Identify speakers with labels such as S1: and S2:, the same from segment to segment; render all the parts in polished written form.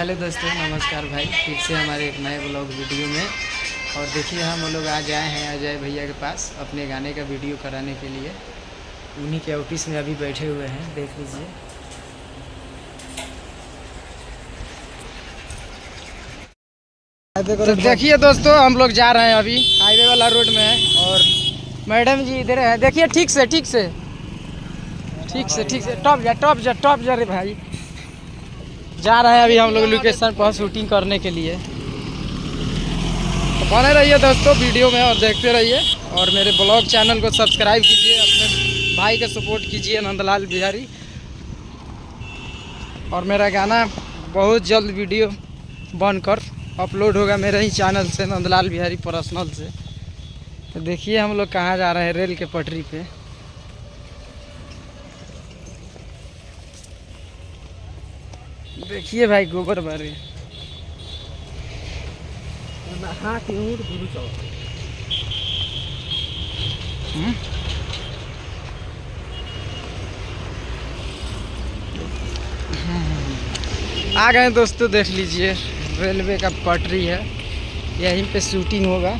S1: Hello दोस्तों, नमस्कार भाई। फिर से हमारे एक नए ब्लॉग वीडियो में। और देखिए हम लोग आज आए हैं अजय भैया के पास अपने गाने का वीडियो कराने के लिए। उन्हीं के ऑफिस में अभी बैठे हुए हैं, देख लीजिए। तो देखिए दोस्तों, हम लोग जा रहे हैं अभी हाईवे वाला रोड में है और मैडम जी इधर है। देखिए ठीक से टॉप जा रे भाई। जा रहे हैं अभी हम लोग लोकेशन पर शूटिंग करने के लिए। तो बने रहिए दोस्तों वीडियो में और देखते रहिए। और मेरे ब्लॉग चैनल को सब्सक्राइब कीजिए, अपने भाई का सपोर्ट कीजिए नंदलाल बिहारी। और मेरा गाना बहुत जल्द वीडियो बनकर अपलोड होगा मेरे ही चैनल से, नंदलाल बिहारी पर्सनल से। तो देखिए हम लोग कहाँ जा रहे हैं, रेल के पटरी पे। देखिए भाई गोबर बारे आ गए दोस्तों, देख लीजिए रेलवे का पटरी है, यहीं पे शूटिंग होगा।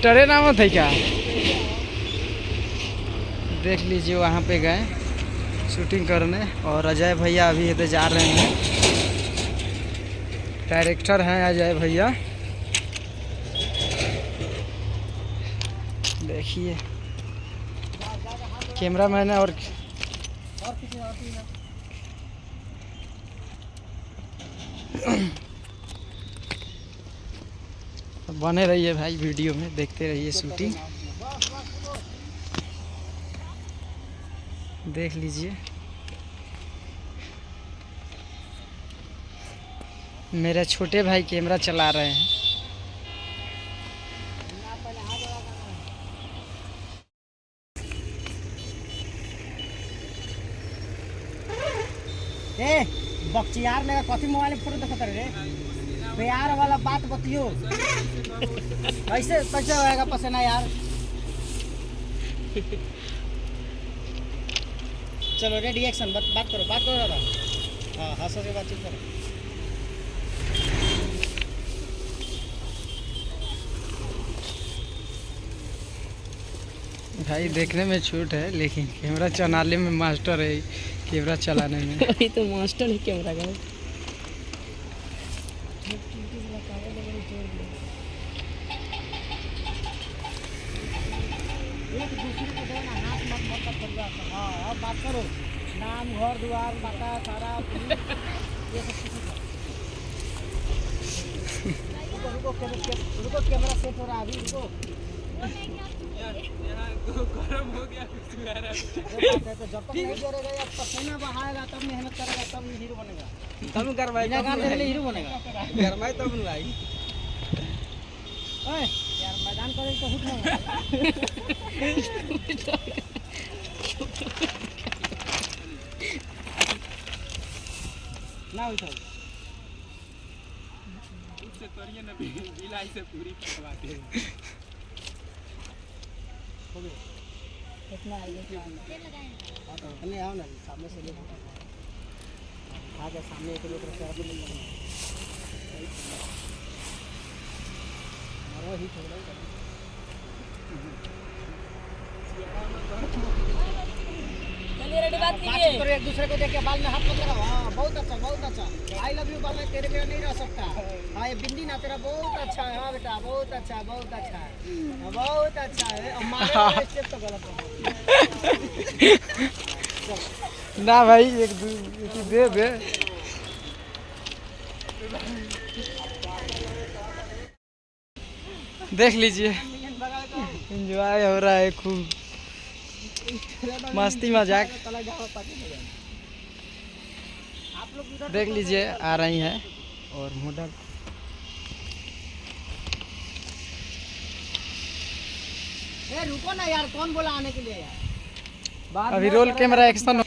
S1: ट्रेन आवत है क्या? देख लीजिए वहाँ पे गए शूटिंग करने। और अजय भैया अभी इधर जा रहे हैं, डायरेक्टर हैं अजय भैया। देखिए कैमरा मैन और बने रहिए भाई वीडियो में, देखते रहिए शूटिंग। देख लीजिए मेरे छोटे भाई कैमरा चला रहे हैं।
S2: ए बक्चियार ने कथी मोबाइल में फोटो देखत रे? प्यार वाला बात बतियो। कैसे कैसे होएगा पसेना यार? चलो रेडी एक्शन, बात करो दादा। हाँ हंसो से बातचीत करो।
S1: भाई देखने में छूट है, लेकिन कैमरा चलाने में मास्टर है, कैमरा चलाने में।
S2: अभी तो मास्टर है कैमरा का। एक दूसरे को देना, हाथ मत कर। हाँ अब बात करो, नाम घर द्वार पता सारा ये सब चीज़। रुको कैमरा सेट हो रहा है अभी, रुको। गरम हो गया तो जब तक नहीं गिरेगा या पसीना बहाएगा तब मेहनत करेगा तब हीरो बनेगा। तब गरमाई हीरो बनेगा। गरमाई तब नहीं भाई। ओए यार मैदान करे तो उठ ना उठो उससे तोड़िए ना, बिलाई से पूरी करवाते हैं। कितना आइए नहीं आओ ना, सामने से ले आगे सामने एक लोग वही चलिए रेडी, बात कीजिए। एक दूसरे को देख के बाल में हाथ मत लगाओ। हाँ बहुत अच्छा बहुत अच्छा। आई लव यू बाल में तेरे बिना नहीं रह सकता। हाँ ये बिंदी ना तेरा बहुत अच्छा है। हाँ बेटा बहुत अच्छा बहुत अच्छा है, बहुत अच्छा है। हमारे स्टेप तो गलत है
S1: ना भाई, एक दे देख लीजिए एंजॉय हो रहा है, खूब मस्ती मजाक। देख लीजिए आ रही हैं और मॉडल
S2: ए रुको ना यार, कौन बोला आने के लिए यार?
S1: अभी रोल कैमरा एक्शन।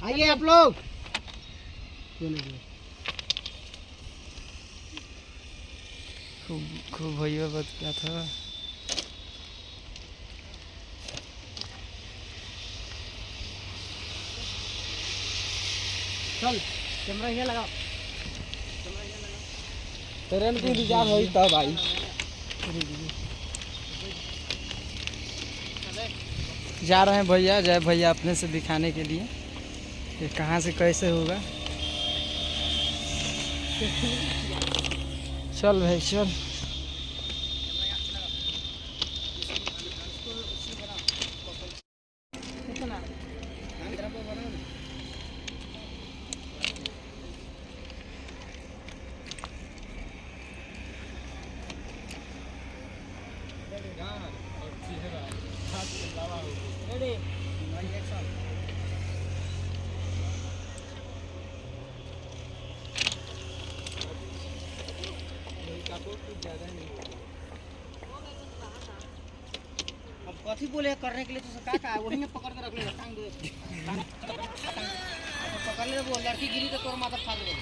S2: आइए आप लोग।
S1: खूब खूब भैया बता था।
S2: चल कैमरा ये लगाओ।
S1: ट्रेन की इंतजार हुई था भाई। जा रहे हैं भैया, जय भैया अपने से दिखाने के लिए कि कहाँ से कैसे होगा। चल भाई चल।
S2: रेडी अब कथी बोले करने के लिए, तो का है वही में पकड़ के रख ले टांग दे। पकड़ ले वो लड़की गिरी तो तोर माथा फाड़ दे।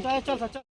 S2: चल चल चल।